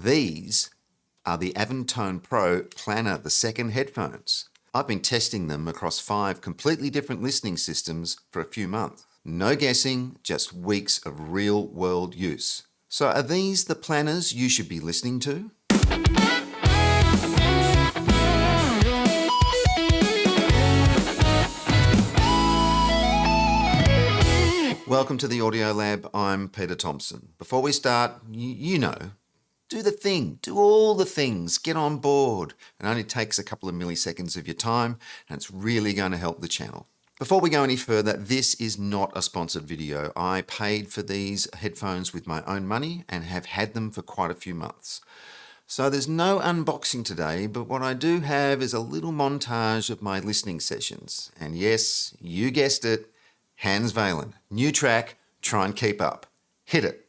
These are the Avantone Planar II headphones. I've been testing them across 5 completely different listening systems for a few months. No guessing, just weeks of real-world use. So are these the Planars you should be listening to? Welcome to the Audio Lab. I'm Peter Thompson. Before we start, you know, do the thing, do all the things, get on board. It only takes a couple of milliseconds of your time and it's really going to help the channel. Before we go any further, this is not a sponsored video. I paid for these headphones with my own money and have had them for quite a few months. So there's no unboxing today, but what I do have is a little montage of my listening sessions. And yes, you guessed it, Hans Valen. New track, Try and Keep Up. Hit it.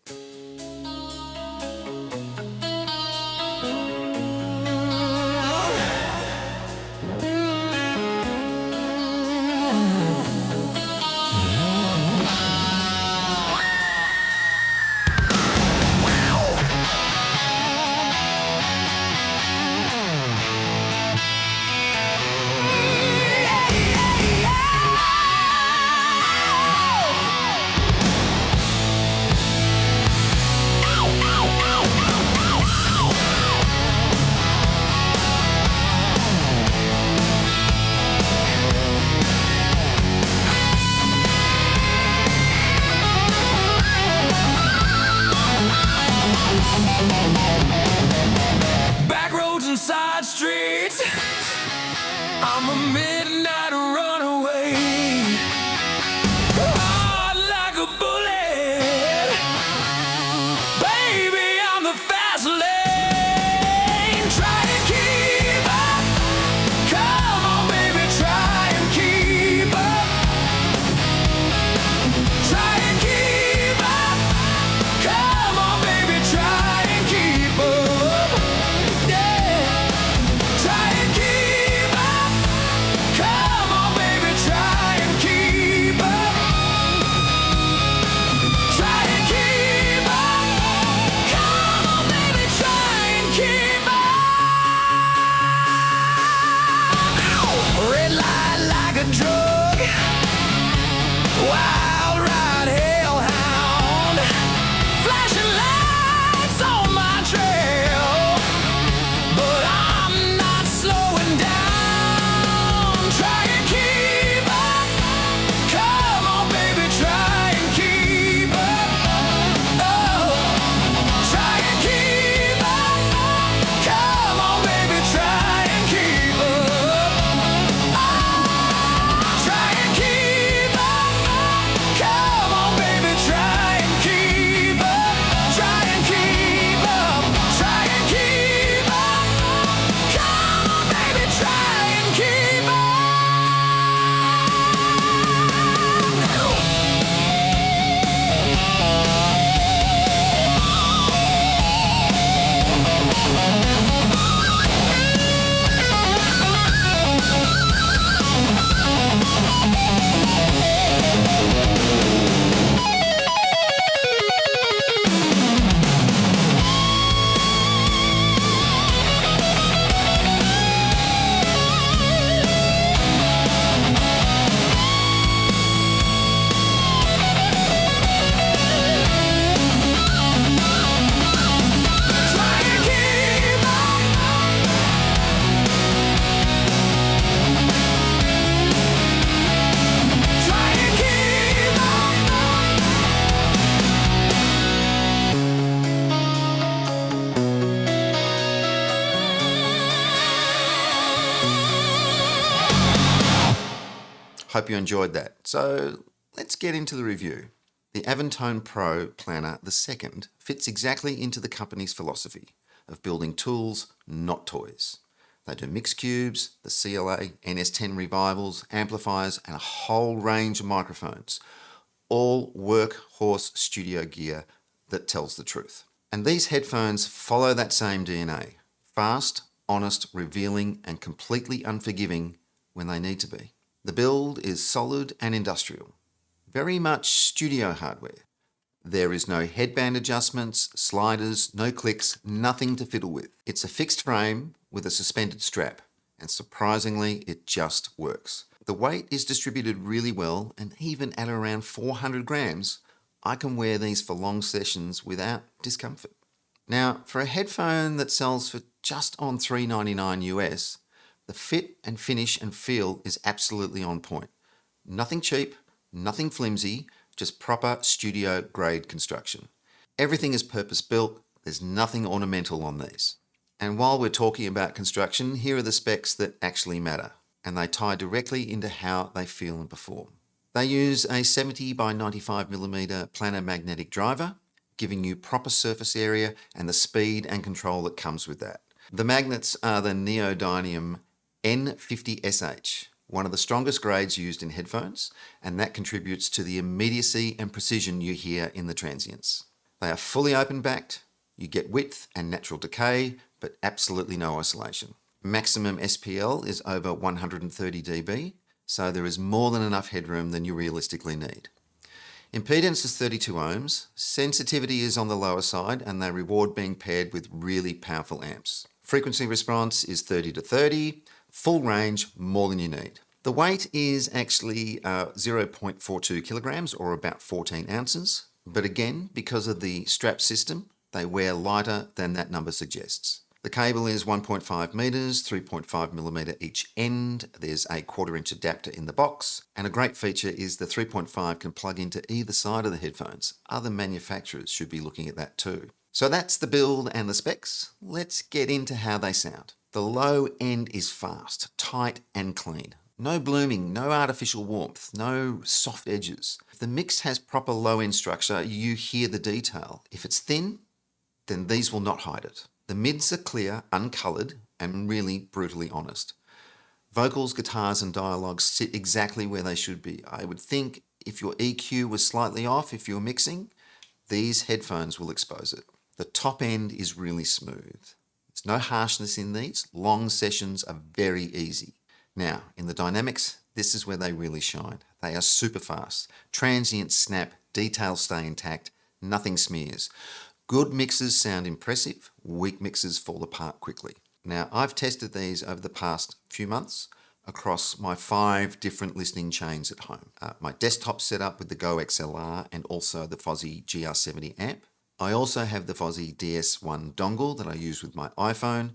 Back roads and side streets, I'm a midnight runaway. Hard like a bullet, baby, I'm the fast lane. Try to keep up, come on baby, try and keep up. Try and keep up, come on baby, try and keep up. Yeah, try and keep up, come on baby, try and keep up. Try and keep up, come on baby, try and keep up. Red light like a drug, wild ride hellhound, flashing lights on my trail, but I'm not slowing down. Try and keep up, come on baby, try and keep up. Oh, try and keep up, come on baby, try and keep up. Try and keep up, come on baby, try and keep up. Try and keep up, try and keep up, come on baby, try and keep up. Try and keep up. Try and keep Hope you enjoyed that. So let's get into the review. The Avantone Planar II fits exactly into the company's philosophy of building tools, not toys. They do mix cubes, the CLA, NS10 revivals, amplifiers, and a whole range of microphones. All workhorse studio gear that tells the truth. And these headphones follow that same DNA. Fast, honest, revealing, and completely unforgiving when they need to be. The build is solid and industrial. Very much studio hardware. There is no headband adjustments, sliders, no clicks, nothing to fiddle with. It's a fixed frame with a suspended strap, and surprisingly, it just works. The weight is distributed really well, and even at around 400 grams, I can wear these for long sessions without discomfort. Now, for a headphone that sells for just on $399 US, the fit and finish and feel is absolutely on point. Nothing cheap, nothing flimsy, just proper studio grade construction. Everything is purpose built, there's nothing ornamental on these. And while we're talking about construction, here are the specs that actually matter, and they tie directly into how they feel and perform. They use a 70 by 95mm planar magnetic driver, giving you proper surface area and the speed and control that comes with that. The magnets are the neodymium N50SH, one of the strongest grades used in headphones, and that contributes to the immediacy and precision you hear in the transients. They are fully open-backed, you get width and natural decay, but absolutely no isolation. Maximum SPL is over 130 dB, so there is more than enough headroom than you realistically need. Impedance is 32 ohms, sensitivity is on the lower side, and they reward being paired with really powerful amps. Frequency response is 30 to 30, full range, more than you need. The weight is actually 0.42 kilograms or about 14 ounces, but again, because of the strap system, they wear lighter than that number suggests. The cable is 1.5 meters, 3.5mm each end. There's a 1/4-inch adapter in the box, and a great feature is the 3.5 can plug into either side of the headphones. Other manufacturers should be looking at that too. So that's the build and the specs. Let's get into how they sound. The low end is fast, tight and clean. No blooming, no artificial warmth, no soft edges. If the mix has proper low end structure, you hear the detail. If it's thin, then these will not hide it. The mids are clear, uncoloured, and really brutally honest. Vocals, guitars, and dialogues sit exactly where they should be. I would think if your EQ was slightly off, if you're mixing, these headphones will expose it. The top end is really smooth. There's no harshness in these. Long sessions are very easy. Now, in the dynamics, this is where they really shine. They are super fast. Transients snap, details stay intact, nothing smears. Good mixes sound impressive, weak mixes fall apart quickly. Now, I've tested these over the past few months across my 5 different listening chains at home. My desktop set up with the GoXLR and also the Fozzy GR70 amp. I also have the Fozzy DS1 dongle that I use with my iPhone,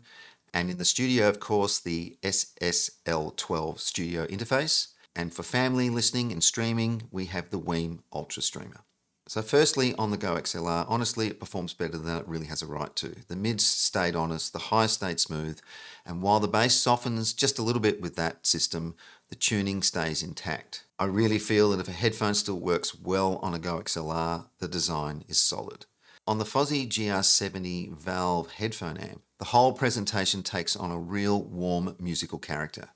and in the studio, of course, the SSL12 studio interface. And for family listening and streaming, we have the Weem Ultra Streamer. So firstly, on the GoXLR, honestly, it performs better than it really has a right to. The mids stayed honest, the highs stayed smooth, and while the bass softens just a little bit with that system, the tuning stays intact. I really feel that if a headphone still works well on a GoXLR, the design is solid. On the Fozzy GR70 valve headphone amp, the whole presentation takes on a real warm musical character.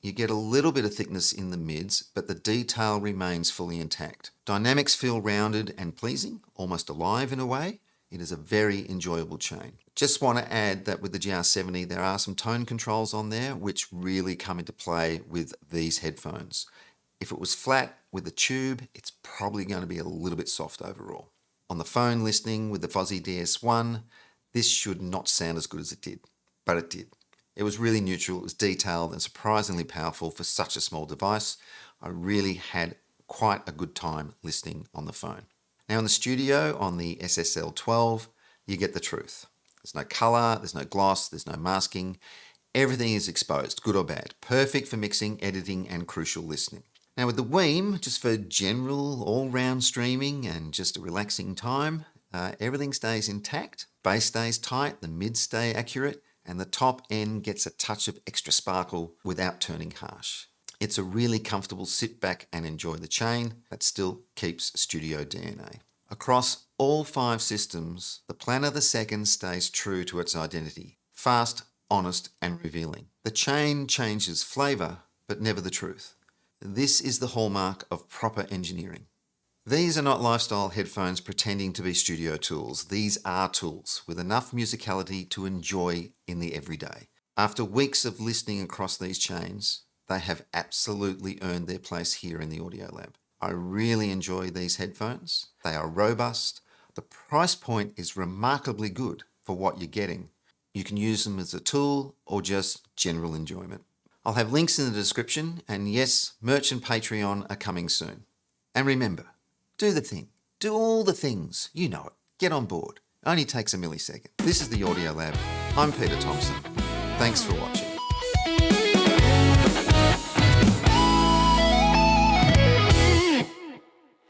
You get a little bit of thickness in the mids, but the detail remains fully intact. Dynamics feel rounded and pleasing, almost alive in a way. It is a very enjoyable chain. Just want to add that with the GR70, there are some tone controls on there which really come into play with these headphones. If it was flat with a tube, it's probably going to be a little bit soft overall. On the phone listening with the Fozzy DS1, this should not sound as good as it did, but it did. It was really neutral, it was detailed and surprisingly powerful for such a small device. I really had quite a good time listening on the phone. Now in the studio, on the SSL12, you get the truth. There's no colour, there's no gloss, there's no masking. Everything is exposed, good or bad. Perfect for mixing, editing and crucial listening. Now with the Weem, just for general all-round streaming and just a relaxing time, everything stays intact, bass stays tight, the mids stay accurate, and the top end gets a touch of extra sparkle without turning harsh. It's a really comfortable sit back and enjoy the chain that still keeps studio DNA. Across all 5 systems, the Planar II stays true to its identity. Fast, honest and revealing. The chain changes flavour, but never the truth. This is the hallmark of proper engineering. These are not lifestyle headphones pretending to be studio tools. These are tools with enough musicality to enjoy in the everyday. After weeks of listening across these chains, they have absolutely earned their place here in the Audio Lab. I really enjoy these headphones. They are robust. The price point is remarkably good for what you're getting. You can use them as a tool or just general enjoyment. I'll have links in the description, and yes, merch and Patreon are coming soon. And remember, do the thing. Do all the things. You know it. Get on board. Only takes a millisecond. This is the Audio Lab. I'm Peter Thompson. Thanks for watching.